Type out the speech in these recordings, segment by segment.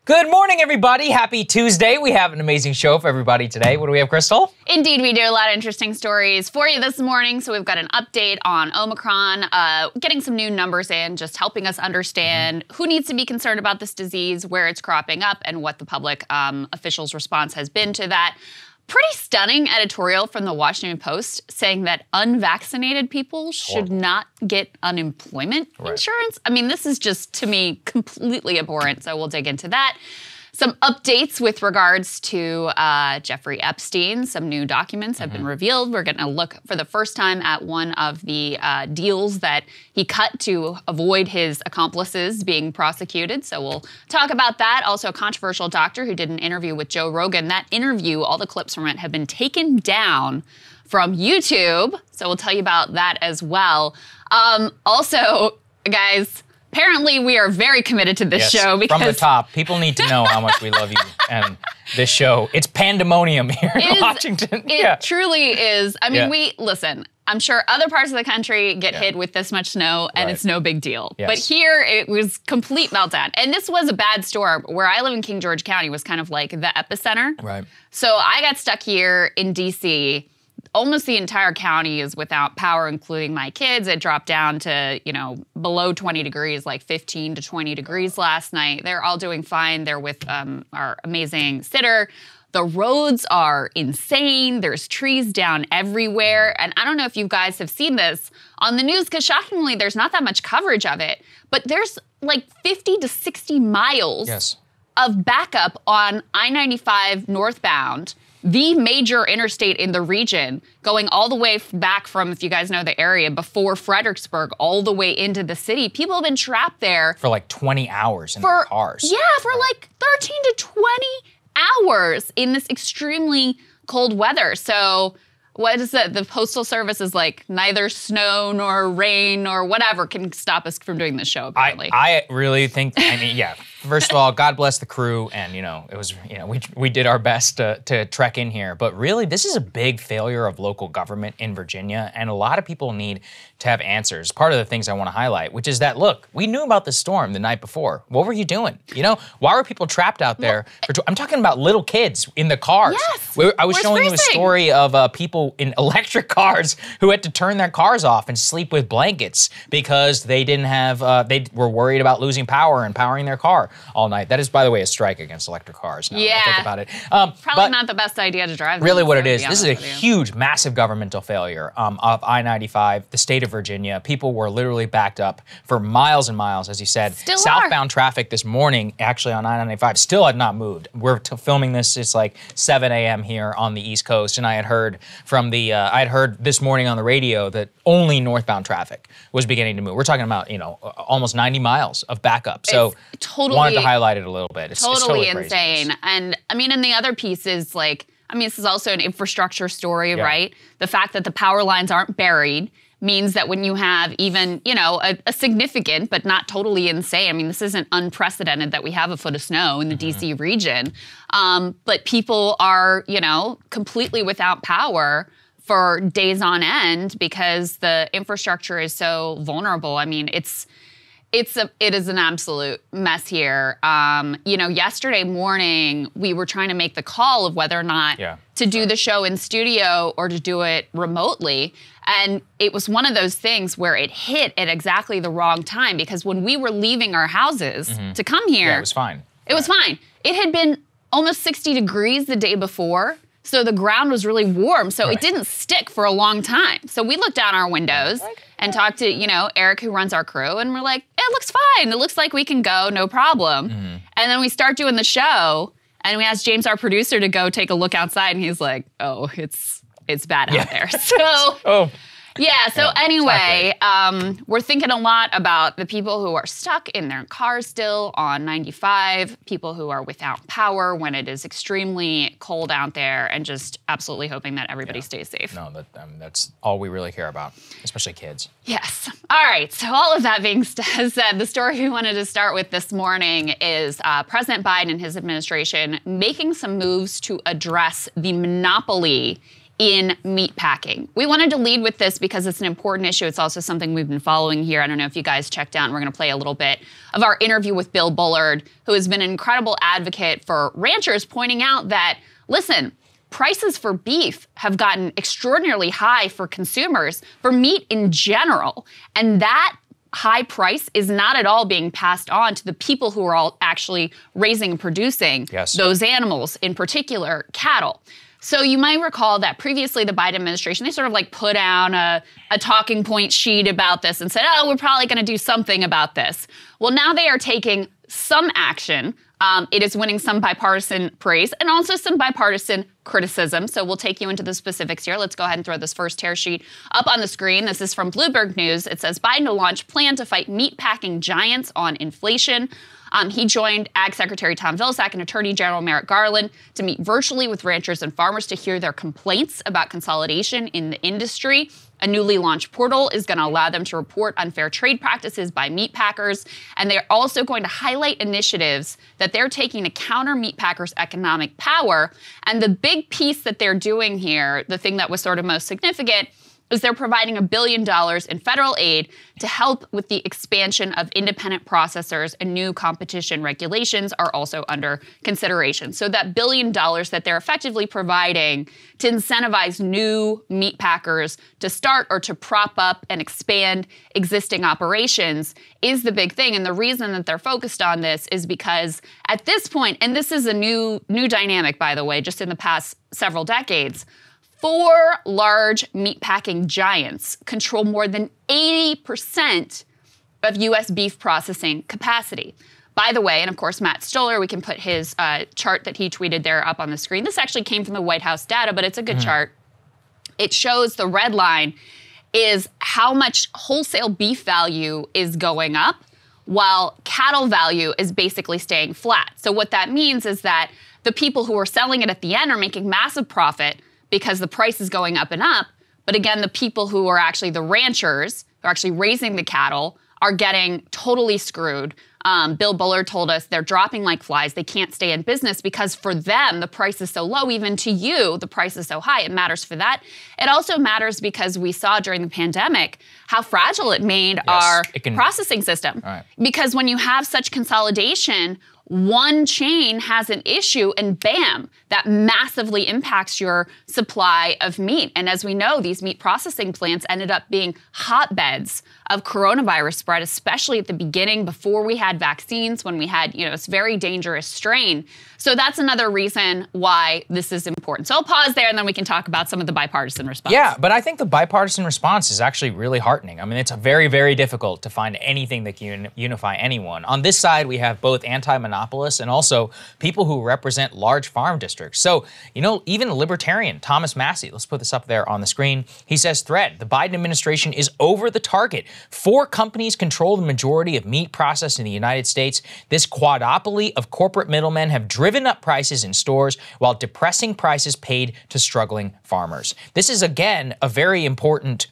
Good morning, everybody. Happy Tuesday. We have an amazing show for everybody today. What do we have, Krystal? Indeed, we do a lot of interesting stories for you this morning. So we've got an update on Omicron, getting some new numbers in, just helping us understand who needs to be concerned about this disease, where it's cropping up, and what the public officials' response has been to that. Pretty stunning editorial from the Washington Post saying that unvaccinated people should not get unemployment insurance. I mean, this is just, to me, completely abhorrent, so we'll dig into that. Some updates with regards to Jeffrey Epstein. Some new documents have been revealed. We're going to look for the first time at one of the deals that he cut to avoid his accomplices being prosecuted. So we'll talk about that. Also, a controversial doctor who did an interview with Joe Rogan. That interview, all the clips from it have been taken down from YouTube. So we'll tell you about that as well. Also, guys, apparently, we are very committed to this show because from the top, people need to know how much we love you and this show. It's pandemonium here in Washington. It truly is. I mean, listen, I'm sure other parts of the country get hit with this much snow and it's no big deal. Yes. But here it was complete meltdown. And this was a bad storm. Where I live in King George County was kind of like the epicenter. Right. So I got stuck here in DC. Almost the entire county is without power, including my kids. It dropped down to, below 20 degrees, like 15 to 20 degrees last night. They're all doing fine. They're with our amazing sitter. The roads are insane. There's trees down everywhere. And I don't know if you guys have seen this on the news, because shockingly, there's not that much coverage of it. But there's like 50 to 60 miles of backup on I-95 northbound, the major interstate in the region, going all the way back from, if you guys know the area, before Fredericksburg, all the way into the city. People have been trapped there for like 20 hours in their cars. Yeah, for like 13 to 20 hours in this extremely cold weather. So what is it? The Postal Service is like, neither snow nor rain or whatever can stop us from doing this show, apparently. I really think, first of all, God bless the crew, and it was, we did our best to trek in here, but really this is a big failure of local government in Virginia, and a lot of people need to have answers. Part of the things I want to highlight, which is that, look, we knew about the storm the night before. What were you doing? Why were people trapped out there? I'm talking about little kids in the cars. Yes, I was showing you a story of people in electric cars who had to turn their cars off and sleep with blankets because they didn't have, they were worried about losing power and powering their car all night. That is, by the way, a strike against electric cars. Now that I think about it. Probably not the best idea to drive. Really what it is, this is a huge, massive governmental failure of I-95, the state of Virginia. People were literally backed up for miles and miles, as you said. Still Southbound traffic this morning, actually on I-95, still had not moved. We're filming this, it's like 7 a.m. here on the East Coast, and I had heard from the, I had heard this morning on the radio that only northbound traffic was beginning to move. We're talking about, almost 90 miles of backup. So wanted to highlight it a little bit. It's totally insane. And I mean, and the other piece is like, this is also an infrastructure story, right? The fact that the power lines aren't buried means that when you have even, a significant but not totally insane, this isn't unprecedented that we have a foot of snow in the DC region, but people are, completely without power for days on end because the infrastructure is so vulnerable. It is an absolute mess here. Yesterday morning, we were trying to make the call of whether or not to do the show in studio or to do it remotely. And it was one of those things where it hit at exactly the wrong time, because when we were leaving our houses to come here, it was fine. It was fine. It had been almost 60 degrees the day before. So the ground was really warm, so it didn't stick for a long time. So we looked down our windows and talked to, Eric, who runs our crew, and we're like, it looks fine. It looks like we can go, no problem. And then we start doing the show, and we asked James, our producer, to go take a look outside, and he's like, oh, it's bad out there. So Yeah, so anyway, we're thinking a lot about the people who are stuck in their cars still on 95, people who are without power when it is extremely cold out there, and just absolutely hoping that everybody stays safe. No, that's all we really care about, especially kids. Yes. All right, so all of that being said, the story we wanted to start with this morning is President Biden and his administration making some moves to address the monopoly in meatpacking. We wanted to lead with this because it's an important issue. It's also something we've been following here. I don't know if you guys checked out, and we're going to play a little bit of our interview with Bill Bullard, who has been an incredible advocate for ranchers, pointing out that, listen, prices for beef have gotten extraordinarily high for consumers, for meat in general, and that high price is not at all being passed on to the people who are all actually raising and producing those animals, in particular cattle. So you might recall that previously the Biden administration, they sort of like put down a talking point sheet about this and said, oh, we're probably going to do something about this. Well, now they are taking some action. It is winning some bipartisan praise and also some bipartisan criticism. So we'll take you into the specifics here. Let's go ahead and throw this first tear sheet up on the screen. This is from Bloomberg News. It says Biden to launch plan to fight meatpacking giants on inflation. He joined Ag Secretary Tom Vilsack and Attorney General Merrick Garland to meet virtually with ranchers and farmers to hear their complaints about consolidation in the industry. A newly launched portal is going to allow them to report unfair trade practices by meatpackers, and they're also going to highlight initiatives that they're taking to counter meatpackers' economic power. And the big piece that they're doing here, the thing that was sort of most significant, is they're providing $1 billion in federal aid to help with the expansion of independent processors, and new competition regulations are also under consideration. So that $1 billion that they're effectively providing to incentivize new meat packers to start or to prop up and expand existing operations is the big thing. And the reason that they're focused on this is because at this point, and this is a new dynamic, by the way, just in the past several decades, 4 large meatpacking giants control more than 80% of U.S. beef processing capacity. By the way, and of course, Matt Stoller, we can put his chart that he tweeted there up on the screen. This actually came from the White House data, but it's a good chart. It shows the red line is how much wholesale beef value is going up, while cattle value is basically staying flat. So what that means is that the people who are selling it at the end are making massive profit because the price is going up and up. But again, the people who are actually the ranchers, who are actually raising the cattle, are getting totally screwed. Bill Bullard told us they're dropping like flies. They can't stay in business because for them, the price is so low. Even to you, the price is so high. It matters for that. It also matters because we saw during the pandemic how fragile it made our processing system. Because when you have such consolidation, one chain has an issue and bam, that massively impacts your supply of meat. And as we know, these meat processing plants ended up being hotbeds of coronavirus spread, especially at the beginning before we had vaccines, when we had, this very dangerous strain. So that's another reason why this is important. So I'll pause there and then we can talk about some of the bipartisan response. Yeah, but I think the bipartisan response is actually really heartening. I mean, it's very, very difficult to find anything that can unify anyone. On this side, we have both anti-monopolists and also people who represent large farm districts. So, even a libertarian, Thomas Massey, let's put this up there on the screen. He says, thread, the Biden administration is over the target. 4 companies control the majority of meat processed in the United States. This quadropoly of corporate middlemen have driven up prices in stores while depressing prices paid to struggling farmers. This is, again, a very important,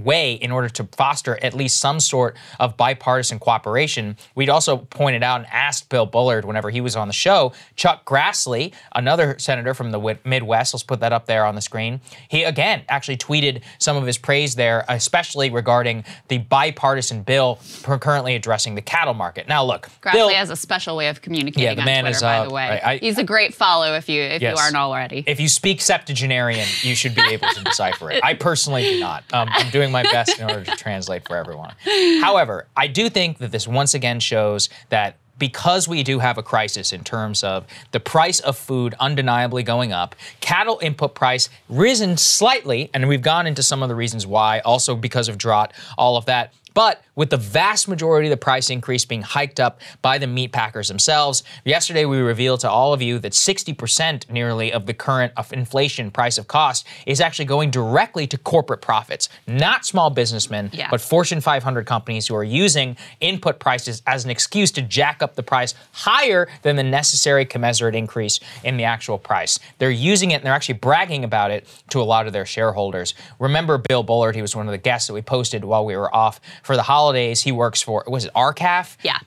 way in order to foster at least some sort of bipartisan cooperation. We'd also pointed out and asked Bill Bullard whenever he was on the show, Chuck Grassley, another senator from the Midwest, let's put that up there on the screen. He, again, actually tweeted some of his praise there, especially regarding the bipartisan bill currently addressing the cattle market. Now, look, Grassley has a special way of communicating on Twitter, by the way. He's a great follow if you aren't already. If you speak septuagenarian, you should be able to decipher it. I personally do not. I'm doing my best in order to translate for everyone. However, I do think that this once again shows that because we do have a crisis in terms of the price of food undeniably going up, cattle input price risen slightly, and we've gone into some of the reasons why, also because of drought, all of that. But with the vast majority of the price increase being hiked up by the meat packers themselves, yesterday we revealed to all of you that 60% nearly of the current inflation price of cost is actually going directly to corporate profits, not small businessmen, but Fortune 500 companies who are using input prices as an excuse to jack up the price higher than the necessary commensurate increase in the actual price. They're using it and they're actually bragging about it to a lot of their shareholders. Remember Bill Bullard, he was one of the guests that we posted while we were off for the holidays. He works for, was it RCAF? Yeah.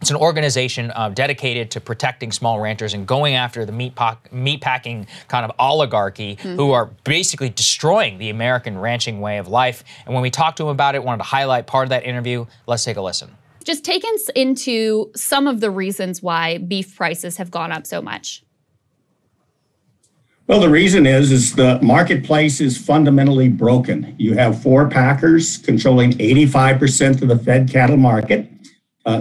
It's an organization dedicated to protecting small ranchers and going after the meatpacking kind of oligarchy who are basically destroying the American ranching way of life. And when we talked to him about it, wanted to highlight part of that interview. Let's take a listen. Just take us into some of the reasons why beef prices have gone up so much. Well, the reason is the marketplace is fundamentally broken. You have four packers controlling 85% of the fed cattle market.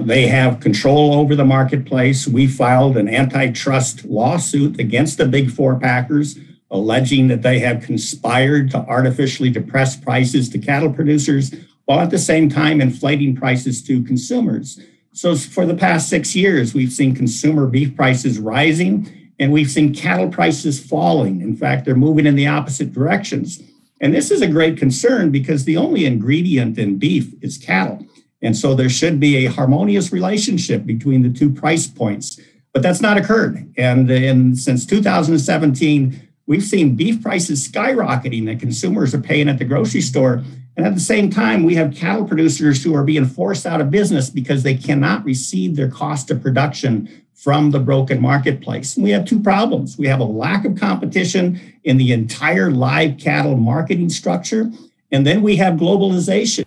They have control over the marketplace. We filed an antitrust lawsuit against the big four packers, alleging that they have conspired to artificially depress prices to cattle producers, while at the same time inflating prices to consumers. So for the past 6 years, we've seen consumer beef prices rising, and we've seen cattle prices falling. In fact, they're moving in the opposite directions. And this is a great concern because the only ingredient in beef is cattle. And so there should be a harmonious relationship between the two price points. But that's not occurred. And since 2017, we've seen beef prices skyrocketing that consumers are paying at the grocery store. And at the same time, we have cattle producers who are being forced out of business because they cannot receive their cost of production from the broken marketplace. And we have two problems. We have a lack of competition in the entire live cattle marketing structure. And then we have globalization.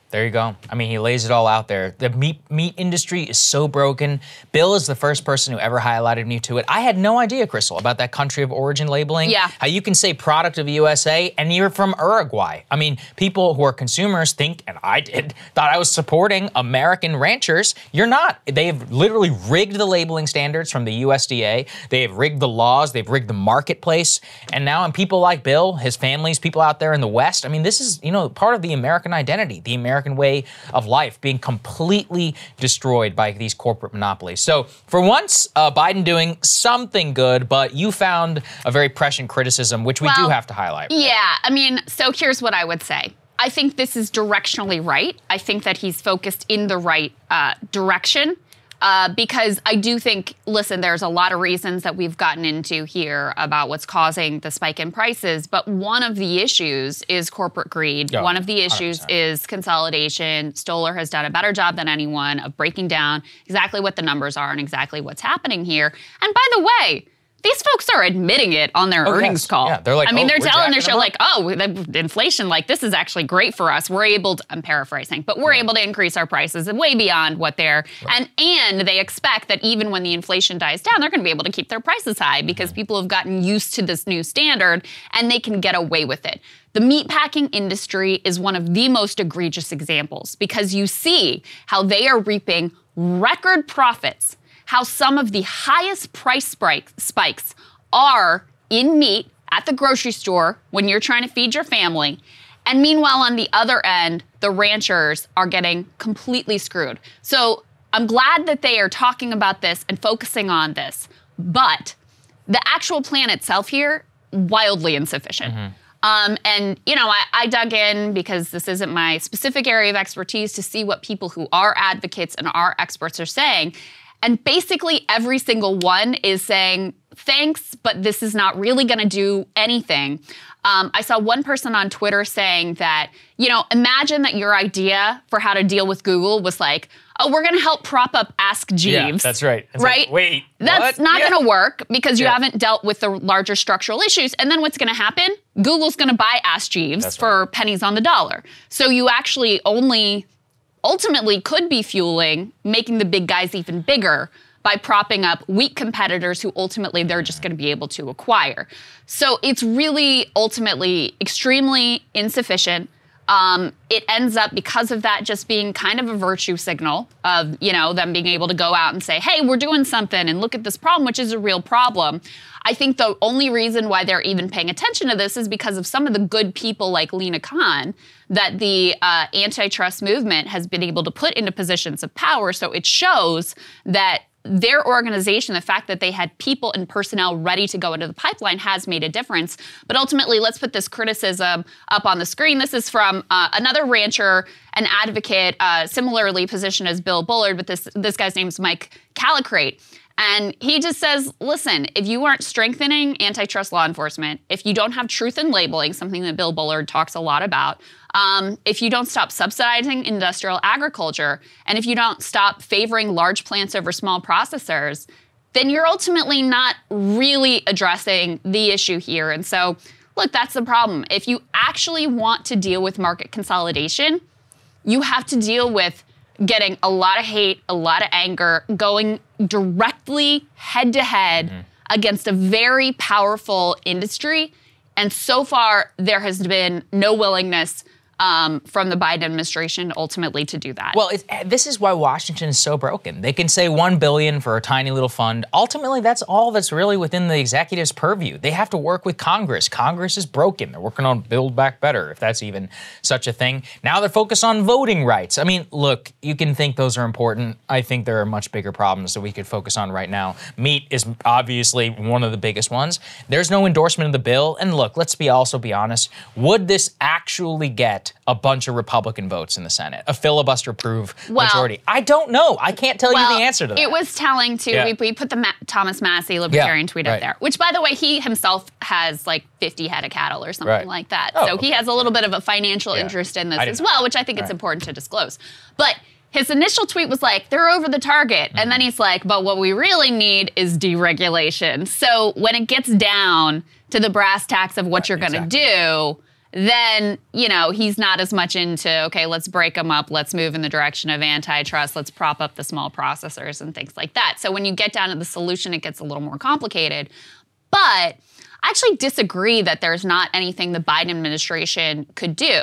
There you go. I mean, he lays it all out there. The meat industry is so broken. Bill is the first person who ever highlighted me to it. I had no idea, Krystal, about that country of origin labeling. Yeah. How you can say product of USA and you're from Uruguay. I mean, people who are consumers think, and I did, thought I was supporting American ranchers. You're not. They've literally rigged the labeling standards from the USDA. They have rigged the laws. They've rigged the marketplace. And now, and people like Bill, his families, people out there in the West, I mean, this is, part of the American identity, the American way of life being completely destroyed by these corporate monopolies. So for once, Biden doing something good, but you found a very prescient criticism, which we do have to highlight. Right? Yeah, I mean, so here's what I would say. I think this is directionally right. I think that he's focused in the right direction. Because I do think, listen, there's a lot of reasons that we've gotten into here about what's causing the spike in prices, but one of the issues is corporate greed. Oh, one of the issues 100%. is consolidation. Stoller has done a better job than anyone of breaking down exactly what the numbers are and exactly what's happening here. And by the way, these folks are admitting it on their earnings call. Yeah, they're like, they're telling their show like, the inflation, this is actually great for us. We're able to, I'm paraphrasing, but we're able to increase our prices way beyond what they're, and they expect that even when the inflation dies down, they're going to be able to keep their prices high because people have gotten used to this new standard and they can get away with it. The meatpacking industry is one of the most egregious examples because you see how they are reaping record profits, how some of the highest price spikes are in meat at the grocery store when you're trying to feed your family. And meanwhile, on the other end, the ranchers are getting completely screwed. So I'm glad that they are talking about this and focusing on this. But the actual plan itself here, wildly insufficient. I dug in because this isn't my specific area of expertise to see what people who are advocates and are experts are saying. And basically every single one is saying, thanks, but this is not really going to do anything. I saw one person on Twitter saying that, imagine that your idea for how to deal with Google was like, oh, we're going to help prop up Ask Jeeves. Yeah, that's right. It's right? Like, wait, that's not going to work because you haven't dealt with the larger structural issues. And then what's going to happen? Google's going to buy Ask Jeeves for pennies on the dollar. So you actually ultimately could be fueling, making the big guys even bigger by propping up weak competitors who ultimately they're just going to be able to acquire. So it's really ultimately extremely insufficient. It ends up, because of that, just being kind of a virtue signal of, them being able to go out and say, hey, we're doing something and look at this problem, which is a real problem. I think the only reason why they're even paying attention to this is because of some of the good people like Lina Khan that the antitrust movement has been able to put into positions of power. So it shows that their organization, the fact that they had people and personnel ready to go into the pipeline has made a difference. But ultimately, let's put this criticism up on the screen. This is from another rancher, an advocate, similarly positioned as Bill Bullard, but this guy's name is Mike Calicrate. And he just says, listen, if you aren't strengthening antitrust law enforcement, if you don't have truth in labeling, something that Bill Bullard talks a lot about, if you don't stop subsidizing industrial agriculture, and if you don't stop favoring large plants over small processors, then you're ultimately not really addressing the issue here. And so, look, that's the problem. If you actually want to deal with market consolidation, you have to deal with getting a lot of hate, a lot of anger, going directly head-to-head against a very powerful industry. And so far, there has been no willingness from the Biden administration ultimately to do that. Well, this is why Washington is so broken. They can say $1 billion for a tiny little fund. Ultimately, that's all that's really within the executive's purview. They have to work with Congress. Congress is broken. They're working on Build Back Better, if that's even such a thing. Now they're focused on voting rights. I mean, look, you can think those are important. I think there are much bigger problems that we could focus on right now. Meat is obviously one of the biggest ones. There's no endorsement of the bill. And look, let's also be honest. Would this actually get a bunch of Republican votes in the Senate, a filibuster-proof majority? I don't know. I can't tell you the answer to that. It was telling, too. Yeah. We put the Thomas Massey Libertarian tweet up there, which, by the way, he himself has like 50 head of cattle or something like that. So he has a little bit of a financial interest in this as well, which I think it's important to disclose. But his initial tweet was like, they're over the target. And then he's like, but what we really need is deregulation. So when it gets down to the brass tacks of what you're going to do, then, you know, he's not as much into, okay, let's break them up. Let's move in the direction of antitrust. Let's prop up the small processors and things like that. So when you get down to the solution, it gets a little more complicated. But I actually disagree that there's not anything the Biden administration could do.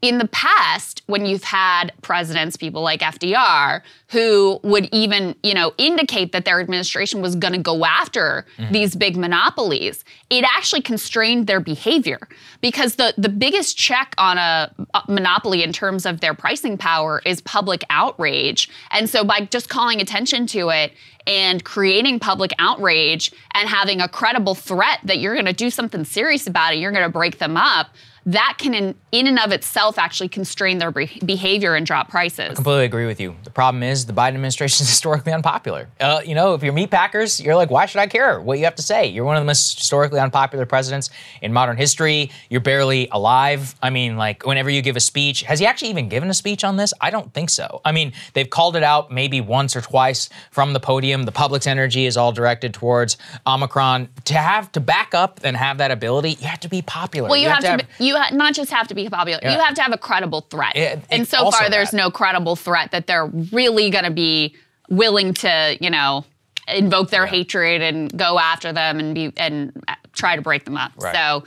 In the past, when you've had presidents, people like FDR, who would even, you know, indicate that their administration was going to go after these big monopolies, it actually constrained their behavior. Because the biggest check on a monopoly in terms of their pricing power is public outrage. And so by just calling attention to it and creating public outrage and having a credible threat that you're going to do something serious about it, you're going to break them up, that can, in and of itself, actually constrain their behavior and drop prices. I completely agree with you. The problem is the Biden administration is historically unpopular. You know, if you're Meatpackers, you're like, why should I care what you have to say? You're one of the most historically unpopular presidents in modern history. You're barely alive. I mean, like, whenever you give a speech, has he actually even given a speech on this? I don't think so. I mean, they've called it out maybe once or twice from the podium. The public's energy is all directed towards Omicron. To back up and have that ability, you have to be popular. Well, you have to not just have to be popular, you have to have a credible threat. And so far, there's no credible threat that they're really going to be willing to, you know, invoke their hatred and go after them and try to break them up. So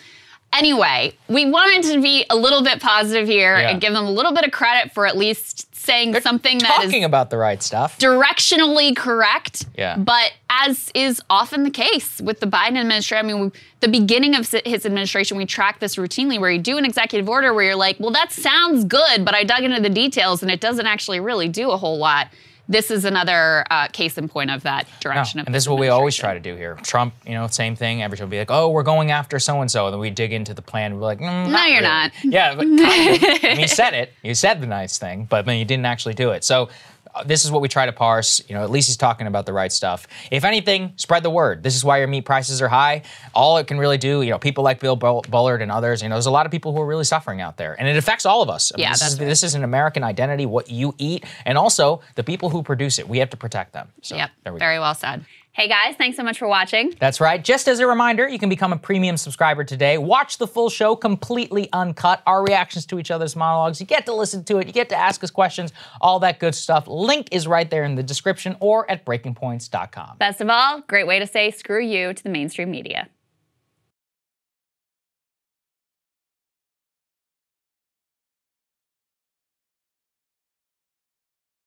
anyway, we wanted to be a little bit positive here and give them a little bit of credit for at least saying something that is talking about the right stuff, directionally correct. But as is often the case with the Biden administration, I mean, the beginning of his administration, we track this routinely where you do an executive order where you're like, well, that sounds good, but I dug into the details and it doesn't actually really do a whole lot. This is another case in point of that direction. And this is what we always try to do here. Trump, you know, same thing. Everybody will be like, oh, we're going after so-and-so. And then we dig into the plan. We're like, no, you're not. Yeah, but kind of. I mean, you said it. You said the nice thing, but then you didn't actually do it. So this is what we try to parse. You know, at least he's talking about the right stuff. If anything, spread the word. This is why your meat prices are high. All it can really do, you know, people like Bill Bullard and others, you know, there's a lot of people who are really suffering out there. And it affects all of us. I mean, this is an American identity, what you eat, and also the people who produce it. We have to protect them. So, very well said. Hey guys, thanks so much for watching. That's right. Just as a reminder, you can become a premium subscriber today. Watch the full show completely uncut, our reactions to each other's monologues. You get to listen to it. You get to ask us questions, all that good stuff. Link is right there in the description or at breakingpoints.com. Best of all, great way to say screw you to the mainstream media.